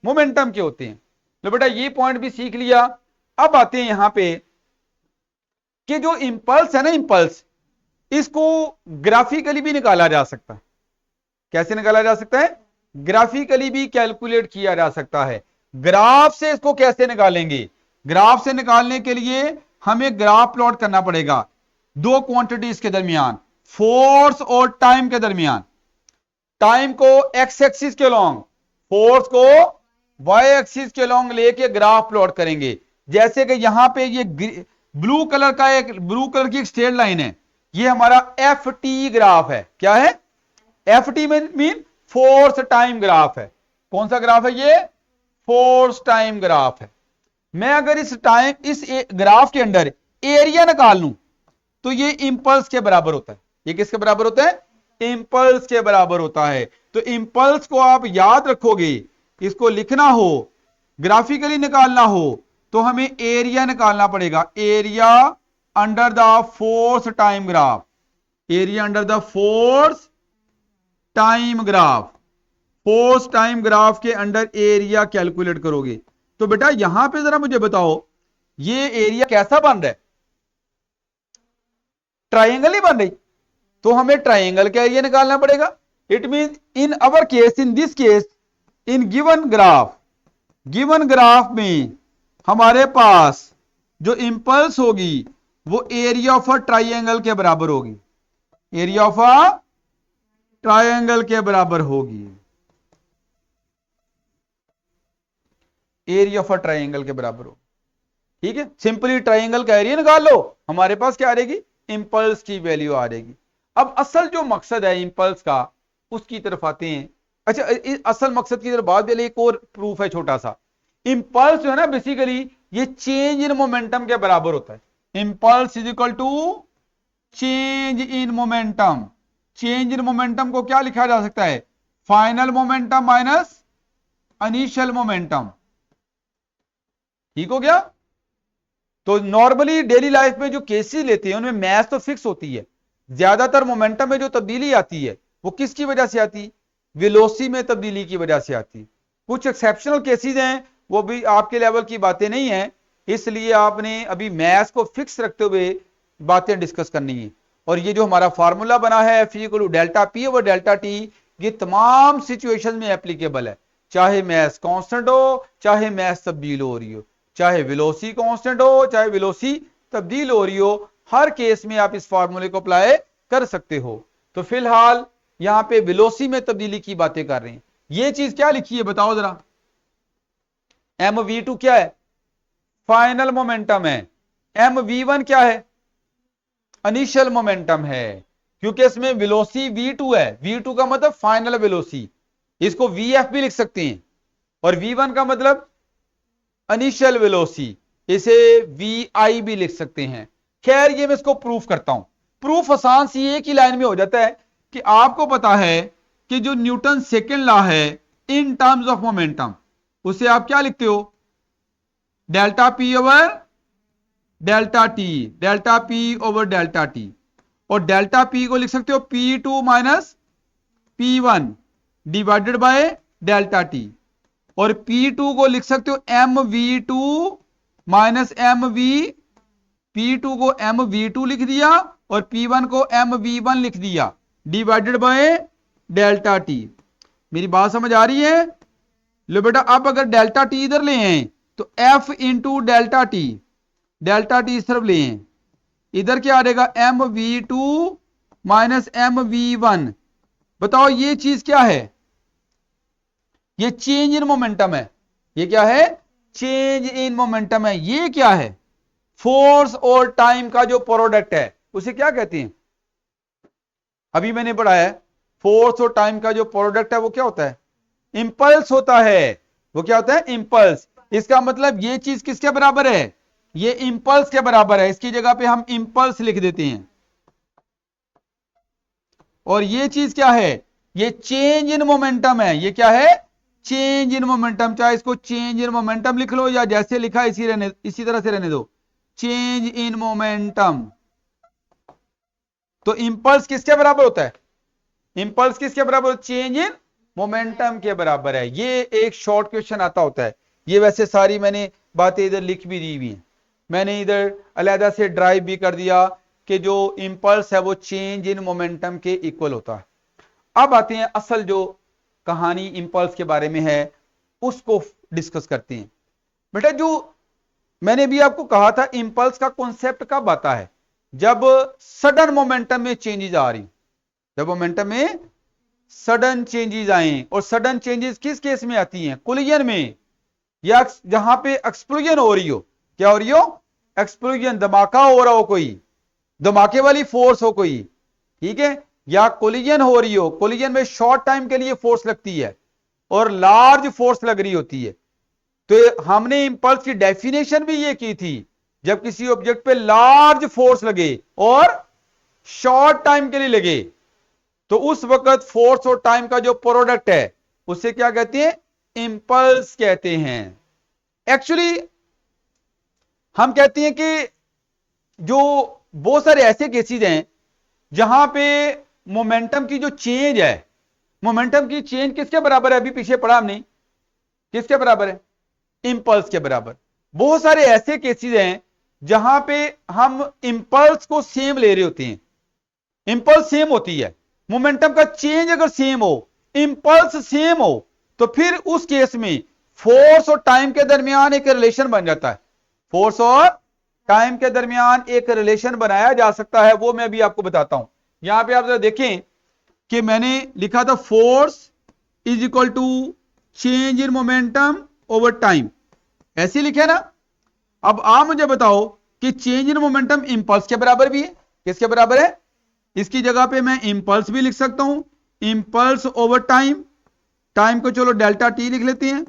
[SPEAKER 1] मोमेंटम के होते हैं। तो बेटा ये पॉइंट भी सीख लिया। अब आते हैं यहां पे कि जो इंपल्स है ना, इंपल्स, इसको ग्राफिकली भी निकाला जा सकता है। कैसे निकाला जा सकता है? ग्राफिकली भी कैलकुलेट किया जा सकता है। ग्राफ से इसको कैसे निकालेंगे? ग्राफ से निकालने के लिए हमें ग्राफ प्लॉट करना पड़ेगा दो क्वांटिटीज के दरमियान, फोर्स और टाइम के दरमियान। टाइम को एक्स एक्सिस के लॉन्ग, फोर्स को वाई एक्सिस के लॉन्ग लेके ग्राफ प्लॉट करेंगे। जैसे कि यहां पे ये ब्लू कलर की एक स्ट्रेट लाइन है, ये हमारा एफ टी ग्राफ है। क्या है? F T mean force time graph है। कौन सा ग्राफ है ये? फोर्स टाइम ग्राफ है। मैं अगर इस ग्राफ के अंदर एरिया निकाल लूं तो ये इंपल्स के बराबर होता है। ये किसके बराबर होता है? इंपल्स के बराबर होता है। तो इंपल्स को आप याद रखोगे, इसको लिखना हो, ग्राफिकली निकालना हो, तो हमें एरिया निकालना पड़ेगा। Area under the force time graph. Area under the force time graph. Force time graph के अंडर एरिया कैलकुलेट करोगे। तो बेटा यहां पे जरा मुझे बताओ, ये एरिया कैसा बन रहा है? ट्राइंगल ही बन रही, तो हमें ट्राइंगल का एरिया निकालना पड़ेगा। It mean in our case, in this case, in given graph में हमारे पास जो इंपल्स होगी वो एरिया ऑफ अ ट्राइंगल के बराबर होगी। एरिया ऑफ अ ट्राइंगल के बराबर होगी। एरिया ऑफ अ ट्राइंगल के बराबर हो। ठीक है, सिंपली ट्राइंगल का एरिया निकाल लो, हमारे पास क्या आ जाएगी? इंपल्स की वैल्यू आ जाएगी। अब असल जो मकसद है इंपल्स का, उसकी तरफ आते हैं। अच्छा, इस असल मकसद की तरफ बाद एक और प्रूफ है छोटा सा। इंपल्स जो है ना बेसिकली ये चेंज इन मोमेंटम के बराबर होता है। Impulse is equal to change in momentum. Change in momentum को क्या लिखा जा सकता है? Final momentum minus initial momentum. ठीक हो गया? तो नॉर्मली डेली लाइफ में जो केसेस लेते हैं उनमें मैथ तो फिक्स होती है। ज्यादातर मोमेंटम में जो तब्दीली आती है वो किसकी वजह से आती? वेलोसिटी में तब्दीली की वजह से आती। कुछ एक्सेप्शनल केसेस हैं, वो भी आपके लेवल की बातें नहीं है, इसलिए आपने अभी मैथ्स को फिक्स रखते हुए बातें डिस्कस करनी है। और ये जो हमारा फार्मूला बना है F equal to delta P over delta T, ये तमाम सिचुएशन में एप्लीकेबल है, चाहे मैथ्स कांस्टेंट हो, चाहे मैथ्स तब्दील हो रही हो, चाहे वेलोसिटी कांस्टेंट हो, चाहे वेलोसिटी तब्दील हो रही हो, हर केस में आप इस फार्मूले को अप्लाई कर सकते हो। तो फिलहाल यहां पे वेलोसिटी में तब्दीली की बातें कर रहे हैं। ये चीज क्या लिखी है बताओ जरा? mv2 क्या है? फाइनल मोमेंटम है। mv1 क्या है? इनिशियल मोमेंटम है। क्योंकि इसमें वेलोसिटी v2 है, v2 का मतलब फाइनल वेलोसिटी, इसको vf भी लिख सकते हैं, और v1 का मतलब इनिशियल वेलोसिटी, इसे vi भी लिख सकते हैं। खैर ये मैं इसको प्रूफ करता हूं। प्रूफ आसान सी एक ही लाइन में हो जाता है कि आपको पता है कि जो न्यूटन सेकेंड लॉ है इन टर्म्स ऑफ मोमेंटम, उसे आप क्या लिखते हो? Delta P over delta T, delta P over delta T. और डेल्टा पी को लिख सकते हो P2 minus P1 divided by delta T. और P2 को लिख सकते हो mv2 माइनस mv, P2 को mv2 लिख दिया और P1 को mv1 लिख दिया डिवाइडेड बाय डेल्टा टी। मेरी बात समझ आ रही है? लो बेटा, अब अगर डेल्टा टी इधर ले आए तो f इंटू डेल्टा टी इस तरफ ले आए, इधर क्या आ जाएगा? mv2 minus mv1। बताओ ये चीज क्या है? ये चेंज इन मोमेंटम है। ये क्या है? चेंज इन मोमेंटम है। ये क्या है? फोर्स और टाइम का जो प्रोडक्ट है उसे क्या कहते हैं? अभी मैंने पढ़ा है, फोर्स और टाइम का जो प्रोडक्ट है वो क्या होता है? इंपल्स होता है। वो क्या होता है? इंपल्स। इसका मतलब ये चीज किसके बराबर है? ये इंपल्स के बराबर है। इसकी जगह पे हम इंपल्स लिख देते हैं। और ये चीज क्या है? ये चेंज इन मोमेंटम है। ये क्या है? Change in momentum. चाहे इसको चेंज इन मोमेंटम लिख लो या जैसे लिखा इसी तरह से रहने दो, चेंज इन मोमेंटम। तो इंपल्स किसके बराबर होता है? इंपल्स किसके बराबर? चेंज इन मोमेंटम के बराबर है। ये एक शॉर्ट क्वेश्चन आता होता है। ये वैसे सारी मैंने बातें इधर लिख भी दी हुई हैं, मैंने इधर अलहदा से ड्राइव भी कर दिया कि जो इंपल्स है वो चेंज इन मोमेंटम के इक्वल होता है। अब आते हैं असल जो कहानी इंपल्स के बारे में है, उसको डिस्कस करते हैं। बेटा जो मैंने भी आपको कहा था, इंपल्स का कॉन्सेप्ट कब आता है? जब सडन मोमेंटम में चेंजेस आ रही, जब मोमेंटम में सडन चेंजेस आए। और सडन चेंजेस किस केस में आती हैं? कोलिजन में, या जहां पे एक्सप्लोजन हो रही हो। क्या हो रही हो? एक्सप्लोजन, धमाका हो रहा हो, कोई धमाके वाली फोर्स हो कोई, ठीक है, या कोलिजन हो रही हो। कोलिजन में शॉर्ट टाइम के लिए फोर्स लगती है और लार्ज फोर्स लग रही होती है। तो हमने इंपल्स की डेफिनेशन भी ये की थी, जब किसी ऑब्जेक्ट पे लार्ज फोर्स लगे और शॉर्ट टाइम के लिए लगे, तो उस वक्त फोर्स और टाइम का जो प्रोडक्ट है उसे क्या कहते हैं? इंपल्स कहते हैं। एक्चुअली हम कहते हैं कि जो बहुत सारे ऐसे केसेस हैं जहां पे मोमेंटम की जो चेंज है, मोमेंटम की चेंज किसके बराबर है? अभी पीछे पढ़ा हमने, किसके बराबर है? इंपल्स के बराबर। बहुत सारे ऐसे केसेस हैं जहां पे हम इंपल्स को सेम ले रहे होते हैं, इंपल्स सेम होती है, मोमेंटम का चेंज अगर सेम हो, इंपल्स सेम हो, तो फिर उस केस में फोर्स और टाइम के दरमियान एक रिलेशन बन जाता है। फोर्स और टाइम के दरमियान एक रिलेशन बनाया जा सकता है, वो मैं भी आपको बताता हूं। यहां पे आप जरा देखें कि मैंने लिखा था force is equal to change in momentum over time, ऐसे लिखे ना। अब आप मुझे बताओ कि चेंज इन मोमेंटम इंपल्स के बराबर भी है। किसके बराबर है? इसकी जगह पे मैं इंपल्स भी लिख सकता हूं, इंपल्स ओवर टाइम। टाइम को चलो डेल्टा टी लिख लेते हैं।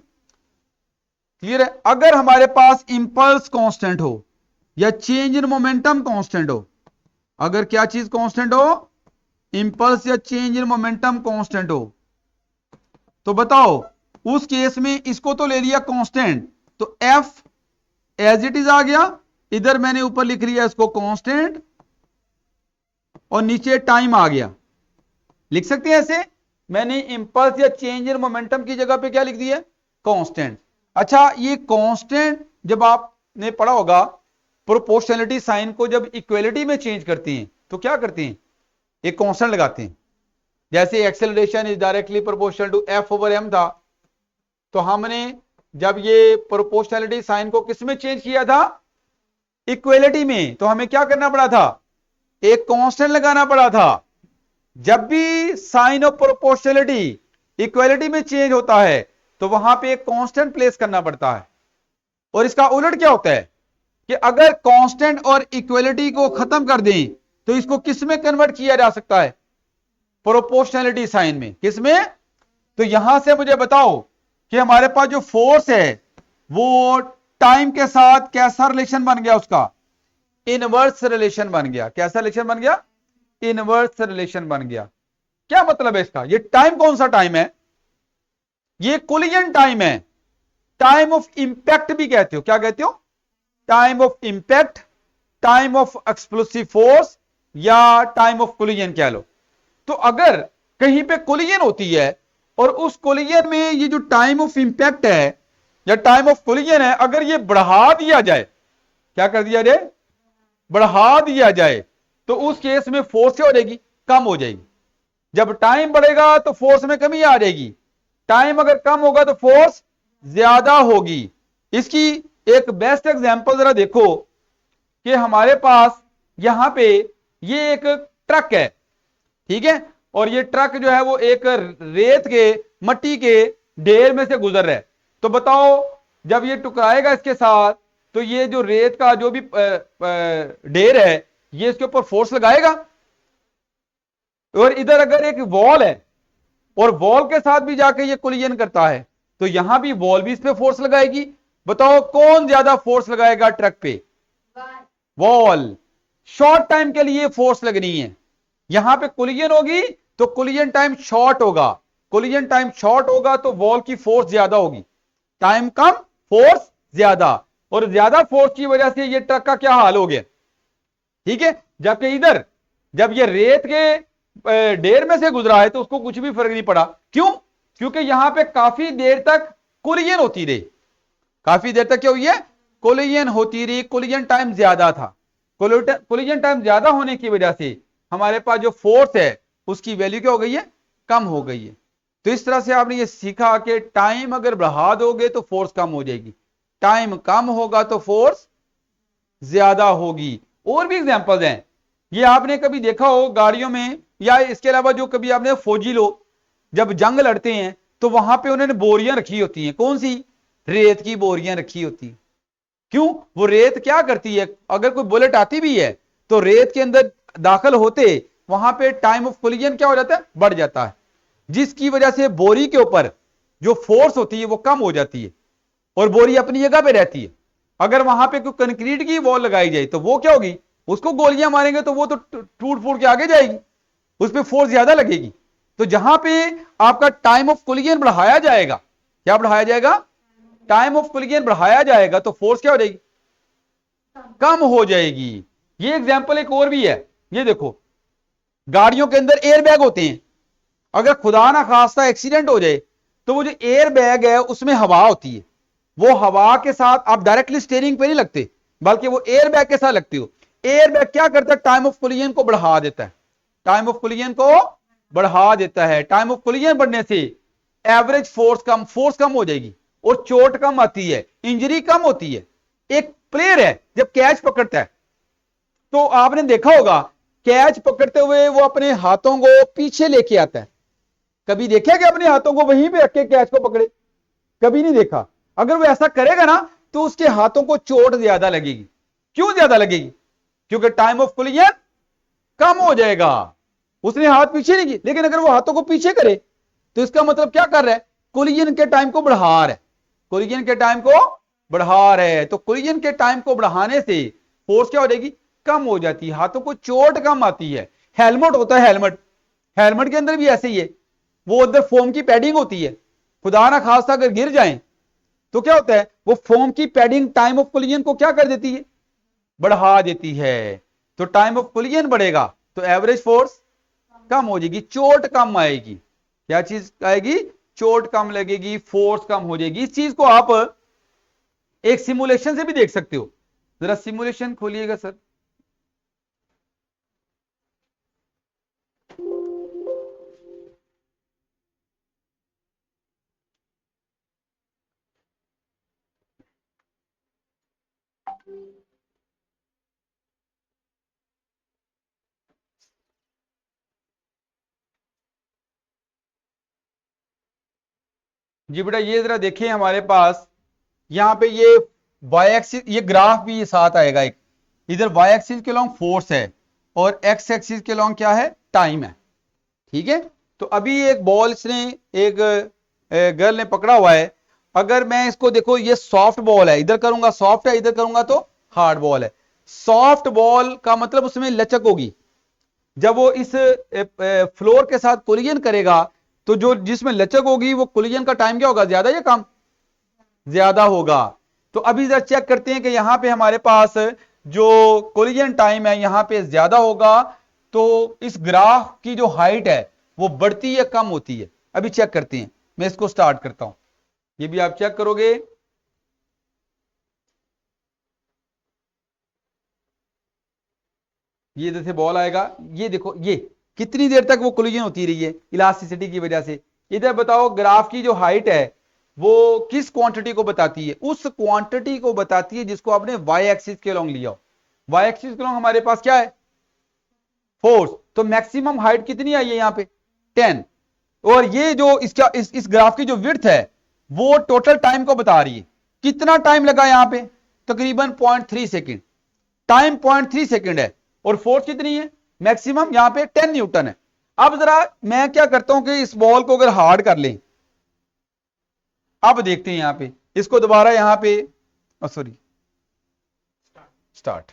[SPEAKER 1] क्लियर है? अगर हमारे पास इंपल्स कांस्टेंट हो या चेंज इन मोमेंटम कांस्टेंट हो, अगर क्या चीज कांस्टेंट हो, इंपल्स या चेंज इन मोमेंटम कांस्टेंट हो, तो बताओ उस केस में इसको तो ले लिया कांस्टेंट, तो एफ एज इट इज आ गया, इधर मैंने ऊपर लिख लिया इसको कांस्टेंट और नीचे टाइम आ गया। लिख सकते हैं ऐसे, मैंने इंपल्स या चेंज इन मोमेंटम की जगह पे क्या लिख दिया, कांस्टेंट। अच्छा, ये कांस्टेंट जब आपने पढ़ा होगा, प्रोपोर्शनलिटी साइन को जब इक्वलिटी में चेंज करती हैं तो क्या करती हैं, एक कांस्टेंट लगाते हैं। जैसे acceleration is directly proportional to F over M था, तो हमने जब ये प्रोपोर्शनलिटी साइन को किस में चेंज किया था, इक्वलिटी में, तो हमें क्या करना पड़ा था, एक कांस्टेंट लगाना पड़ा था। जब भी साइन ऑफ प्रोपोर्शनलिटी इक्वलिटी में चेंज होता है तो वहां पे एक कांस्टेंट प्लेस करना पड़ता है। और इसका उलट क्या होता है कि अगर कांस्टेंट और इक्वलिटी को खत्म कर दें तो इसको किस में कन्वर्ट किया जा सकता है, प्रोपोर्शनलिटी साइन में। किस में, तो यहां से मुझे बताओ कि हमारे पास जो फोर्स है वो टाइम के साथ कैसा रिलेशन बन गया, उसका इनवर्स रिलेशन बन गया। कैसा रिलेशन बन गया, इनवर्स रिलेशन बन गया। क्या मतलब है इसका, ये टाइम कौन सा टाइम है, ये कोलिजन टाइम है। टाइम ऑफ इंपैक्ट भी कहते हो, क्या कहते हो, time of impact, time of explosive force या टाइम ऑफ कोलिजन कह लो। तो अगर कहीं पे कोलिजन होती है और उस कोलिजन में ये जो टाइम ऑफ इंपैक्ट है या टाइम ऑफ कोलिजन है, अगर ये बढ़ा दिया जाए, क्या कर दिया जाए, बढ़ा दिया जाए, तो उस केस में फोर्स क्या हो जाएगी, कम हो जाएगी। जब टाइम बढ़ेगा तो फोर्स में कमी आ जाएगी, टाइम अगर कम होगा तो फोर्स ज्यादा होगी। इसकी एक बेस्ट एग्जांपल जरा देखो कि हमारे पास यहां पे ये एक ट्रक है, ठीक है, और ये ट्रक जो है वो एक रेत के मट्टी के ढेर में से गुजर रहा है। तो बताओ जब ये टकराएगा इसके साथ तो ये जो रेत का जो भी ढेर है ये इसके ऊपर फोर्स लगाएगा। और इधर अगर एक वॉल है और वॉल के साथ भी जाके ये कोलिजन करता है तो यहां भी वॉल भी इस पे फोर्स लगाएगी। बताओ कौन ज्यादा फोर्स लगाएगा ट्रक पे, वॉल। शॉर्ट टाइम के लिए फोर्स लगनी है, यहां पे कोलिजन होगी तो कोलिजन टाइम शॉर्ट होगा, कोलिजन टाइम शॉर्ट होगा तो वॉल की फोर्स ज्यादा होगी, टाइम कम फोर्स ज्यादा, और ज्यादा फोर्स की वजह से ये ट्रक का क्या हाल हो गया, ठीक है। जबकि इधर जब ये रेत के ढेर में से गुजरा है तो उसको कुछ भी फर्क नहीं पड़ा। क्यों, क्योंकि यहां पे काफी देर तक कोलिजन होती रही, काफी देर तक क्या हुई है, कोलिजन होती रही, कोलिजन टाइम ज्यादा था। कोलिजन टाइम ज्यादा होने की वजह से हमारे पास जो फोर्स है उसकी वैल्यू क्या हो गई है, कम हो गई है। तो इस तरह से आपने ये सीखा कि टाइम अगर बढ़ा दोगे तो फोर्स कम हो जाएगी, टाइम कम होगा तो फोर्स ज्यादा होगी। और भी एग्जांपल्स हैं, ये आपने कभी देखा हो गाड़ियों में, या इसके अलावा जो कभी आपने फौजी लोग जब जंग लड़ते हैं तो वहां पे उन्होंने बोरियां रखी होती हैं, कौन सी, रेत की बोरियां रखी होती हैं। क्यों, वो रेत क्या करती है, अगर कोई बुलेट आती भी है तो रेत के अंदर दाखिल होते वहां पे टाइम ऑफ कोलिजन क्या हो जाता है, बढ़ जाता है, जिसकी वजह से बोरी के ऊपर जो फोर्स होती है वो कम हो जाती है और बोरी अपनी जगह पे रहती है। अगर वहां पे कोई कंक्रीट की वॉल लगाई जाए तो वो क्या होगी, उसको गोलियां मारेंगे तो वो तो टूट फूट के आगे जाएगी, उस पर फोर्स ज्यादा लगेगी। तो जहां पे आपका टाइम ऑफ कोलिजन बढ़ाया जाएगा, क्या बढ़ाया जाएगा, टाइम ऑफ कोलिजन बढ़ाया जाएगा तो फोर्स क्या हो जाएगी, कम हो जाएगी। ये एग्जांपल एक और भी है, ये देखो गाड़ियों के अंदर एयर बैग होते हैं, अगर खुदा ना खास्ता एक्सीडेंट हो जाए तो वो जो एयर बैग है उसमें हवा होती है, वो हवा के साथ आप डायरेक्टली स्टीयरिंग पे नहीं लगते बल्कि वो एयर बैग के साथ लगते हो। एयर बैग क्या करता है, टाइम ऑफ कोलिजन को बढ़ा देता है, टाइम ऑफ कोलिजन को बढ़ा देता है। टाइम ऑफ कोलिजन बढ़ने से एवरेज फोर्स कम हो जाएगी और चोट कम आती है, इंजरी कम होती है। एक प्लेयर है जब कैच पकड़ता है तो आपने देखा होगा कैच पकड़ते हुए वो अपने हाथों को पीछे लेके आता है, कभी देखा कि अपने हाथों को वहीं पे रख के कैच को पकड़े, कभी नहीं देखा। अगर वो ऐसा करेगा ना तो उसके हाथों को चोट ज्यादा लगेगी। क्यों ज्यादा लगेगी, क्योंकि टाइम ऑफ कोलिजन कम हो जाएगा, उसने हाथ पीछे नहीं किए। लेकिन अगर वो हाथों को पीछे करे तो इसका मतलब क्या कर रहा है, कोलिजन के टाइम को बढ़ा रहा है। कोलिजन के टाइम को बढ़ा रहे हैं, तो कोलिजन के टाइम को बढ़ाने से फोर्स क्या हो जाएगी, कम हो जाती है, हाथों को चोट कम आती है। हेलमेट होता है, हेलमेट, हेलमेट के अंदर भी ऐसे ही है, वो अंदर फोम की पैडिंग होती है, खुदा ना खास्ता अगर गिर जाए तो क्या होता है, वो फोम की पैडिंग टाइम ऑफ कोलिजन को क्या कर देती है, बढ़ा देती है। तो टाइम ऑफ कोलिजन बढ़ेगा तो एवरेज फोर्स कम हो जाएगी, चोट कम आएगी। क्या चीज आएगी, चोट कम लगेगी, फोर्स कम हो जाएगी। इस चीज को आप एक सिमुलेशन से भी देख सकते हो। जरा सिमुलेशन खोलिएगा सर। जी बेटा ये जरा देखिए हमारे पास यहां पे ये वाई एक्सिस, ये ग्राफ भी ये साथ आएगा एक, इधर वाई एक्सिस के लॉन्ग फोर्स है और एक्स एक्सिस के लॉन्ग क्या है, टाइम है। ठीक है, तो अभी एक बॉल इसने एक गर्ल ने पकड़ा हुआ है, अगर मैं इसको देखो ये सॉफ्ट बॉल है, इधर करूंगा सॉफ्ट है, इधर करूंगा तो हार्ड बॉल है। सॉफ्ट बॉल का मतलब उसमें लचक होगी, जब वो इस फ्लोर के साथ कोलिजन करेगा तो जो जिसमें लचक होगी वो कोलिजन का टाइम क्या होगा, ज्यादा या कम, ज्यादा होगा। तो अभी जरा चेक करते हैं कि यहां पे हमारे पास जो कोलिजन टाइम है यहां पे ज्यादा होगा, तो इस ग्राफ की जो हाइट है वो बढ़ती है कम होती है। अभी चेक करते हैं, मैं इसको स्टार्ट करता हूं, ये भी आप चेक करोगे। ये जैसे बॉल आएगा, ये देखो ये कितनी देर तक वो कोलिजन होती रही है इलास्टिसिटी की वजह से। इधर बताओ ग्राफ की जो हाइट है वो किस क्वांटिटी को बताती है, उस क्वांटिटी को बताती है जिसको आपने वाई एक्सिस के लॉन्ग लिया हो। वाई एक्सिस के लॉन्ग हमारे पास क्या है, फोर्स, तो मैक्सिमम हाइट कितनी आई है यहां पे, 10। और ये जो इसका इस ग्राफ की जो विड्थ है वो टोटल टाइम को बता रही है। कितना टाइम लगा यहां पे, तकरीबन 0.3 सेकेंड, टाइम 0.3 सेकेंड है, और फोर्स कितनी है, मैक्सिमम यहां पे 10 न्यूटन है। अब जरा मैं क्या करता हूं कि इस बॉल को अगर हार्ड कर लें, अब देखते हैं यहां पे, इसको दोबारा यहां पे, सॉरी स्टार्ट।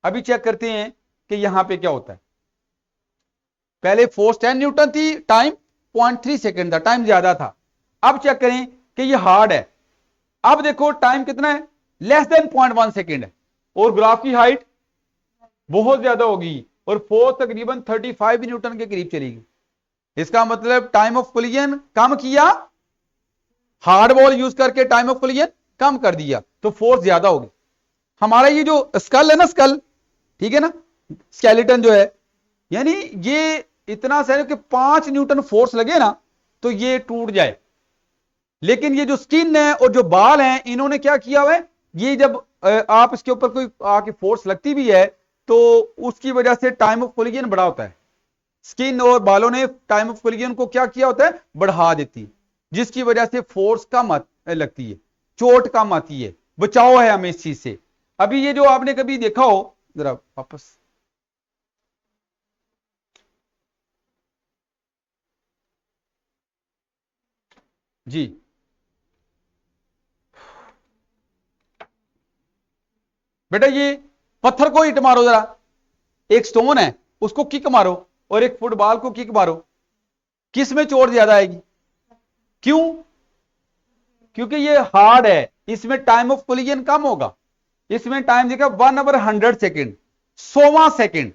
[SPEAKER 1] अभी चेक करते हैं कि यहां पे क्या होता है। पहले फोर्स 10 न्यूटन थी, टाइम 0.3 सेकेंड था, टाइम ज्यादा था। अब चेक करें कि ये हार्ड है, अब देखो टाइम कितना है, लेस देन 0.1 सेकेंड है, और ग्राफ की हाइट बहुत ज्यादा होगी, और फोर्स तकरीबन 35 न्यूटन के करीब चलेगी। इसका मतलब टाइम ऑफ कोलिजन कम किया, हार्ड बॉल यूज करके टाइम ऑफ कोलिजन कम कर दिया, तो फोर्स ज्यादा होगी। हमारा ये जो स्कल है ना, स्कल, ठीक है ना, स्केलेटन जो है, यानी ये इतना सा कि 5 न्यूटन फोर्स लगे ना तो ये टूट जाए। लेकिन ये जो स्किन है और जो बाल हैं इन्होंने क्या किया हुआ है, ये जब आप इसके ऊपर कोई आके फोर्स लगती भी है तो उसकी वजह से टाइम ऑफ कोलिजन बड़ा होता है। स्किन और बालों ने टाइम ऑफ कोलिजन को क्या किया होता है, बढ़ा देती है, जिसकी वजह से फोर्स कम लगती है, चोट कम आती है, बचाव है हमें इस चीज से। अभी ये जो आपने कभी देखा हो, जरा वापस, जी बेटा ये पत्थर को हिट मारो जरा, एक स्टोन है उसको किक मारो और एक फुटबॉल को किक मारो, किस में चोट ज्यादा आएगी, क्यों, क्योंकि ये हार्ड है, इसमें टाइम ऑफ कोलिजन कम होगा। इसमें टाइम देखा 1/100 सेकेंड, 100वां सेकेंड,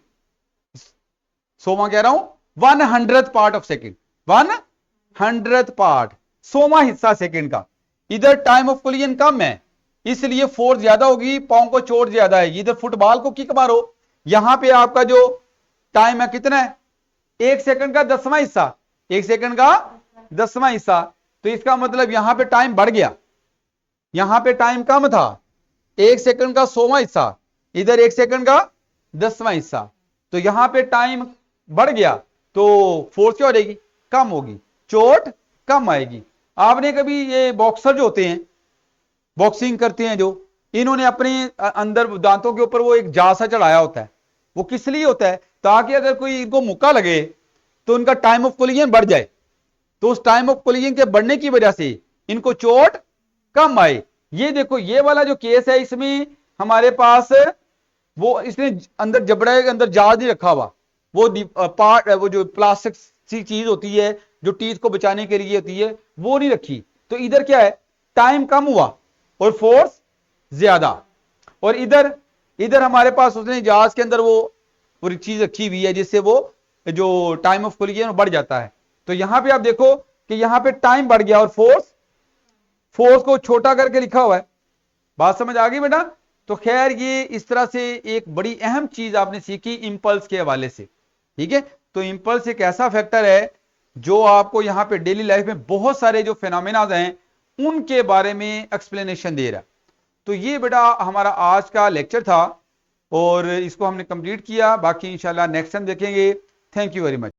[SPEAKER 1] 100वां कह रहा हूं, 100th part of second, 100th part, 100वां हिस्सा सेकेंड का। इधर टाइम ऑफ कोलिजन कम है इसलिए फोर्स ज्यादा होगी, पांव को चोट ज्यादा है। इधर फुटबॉल को किक मारो, यहां पे आपका जो टाइम है कितना है, 1 सेकंड का 10वां हिस्सा, 1 सेकंड का 10वां हिस्सा, तो इसका मतलब यहां पे टाइम बढ़ गया, यहां पे टाइम कम था, 1 सेकंड का 100वां हिस्सा, इधर 1 सेकंड का 10वां हिस्सा, तो यहां पे टाइम बढ़ गया, तो फोर्स क्या हो जाएगी, कम होगी, चोट कम आएगी। आपने कभी ये बॉक्सर जो होते हैं, बॉक्सिंग करते हैं जो, इन्होंने अपने अंदर दांतों के ऊपर वो एक जा सा चढ़ाया होता है, वो किस लिए होता है, ताकि अगर कोई इनको मुक्का लगे तो उनका टाइम ऑफ कोलिजन बढ़ जाए, तो उस टाइम ऑफ कोलिजन के बढ़ने की वजह से इनको चोट कम आए। ये देखो ये वाला जो केस है इसमें हमारे पास वो इसने अंदर जबड़े के अंदर जाल नहीं रखा हुआ, वो पार्ट वो जो प्लास्टिक सी चीज होती है जो टीथ को बचाने के लिए होती है वो नहीं रखी। तो इधर क्या है, टाइम कम हुआ और फोर्स ज्यादा। और इधर इधर हमारे पास उसने जहाज के अंदर वो पूरी चीज रखी हुई है जिससे वो जो टाइम ऑफ कोलिजन बढ़ जाता है। तो यहां पे आप देखो कि यहां पे टाइम बढ़ गया और फोर्स फोर्स को छोटा करके लिखा हुआ है। बात समझ आ गई बेटा? तो खैर ये इस तरह से एक बड़ी अहम चीज आपने सीखी इंपल्स के हवाले से। ठीक है, तो इंपल्स एक ऐसा फैक्टर है जो आपको यहां पे डेली लाइफ में बहुत सारे जो फिनोमेना हैं उनके बारे में एक्सप्लेनेशन दे रहा है। तो ये बेटा हमारा आज का लेक्चर था और इसको हमने कंप्लीट किया। बाकी इंशाल्लाह नेक्स्ट टाइम देखेंगे। Thank you very much.